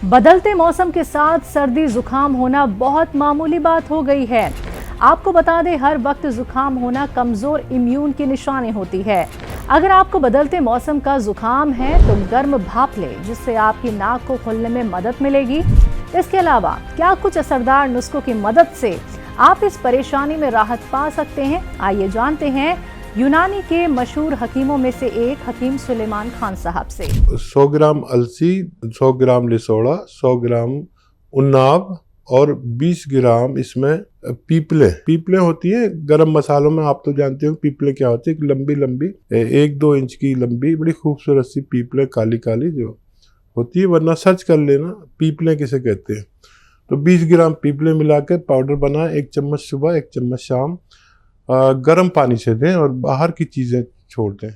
बदलते मौसम के साथ सर्दी जुकाम होना बहुत मामूली बात हो गई है। आपको बता दें, हर वक्त जुकाम होना कमजोर इम्यून की निशानी होती है। अगर आपको बदलते मौसम का जुकाम है तो गर्म भाप लें, जिससे आपकी नाक को खुलने में मदद मिलेगी। इसके अलावा क्या कुछ असरदार नुस्खों की मदद से आप इस परेशानी में राहत पा सकते हैं, आइए जानते हैं यूनानी के मशहूर हकीमों में से एक हकीम सुलेमान खान साहब से। 100 ग्राम अलसी, 100 ग्राम लिसोड़ा, 100 ग्राम उन्नाव और 20 ग्राम इसमें पीपले होती है गरम मसालों में। आप तो जानते हो पीपले क्या होती है, लंबी लंबी 1-2 इंच की लंबी बड़ी खूबसूरत सी पीपले, काली काली जो होती है, वरना सर्च कर लेना पीपले किसे कहते हैं। तो 20 ग्राम पीपले मिला के पाउडर बना, 1 चम्मच सुबह 1 चम्मच शाम, गर्म पानी से दें और बाहर की चीज़ें छोड़ दें।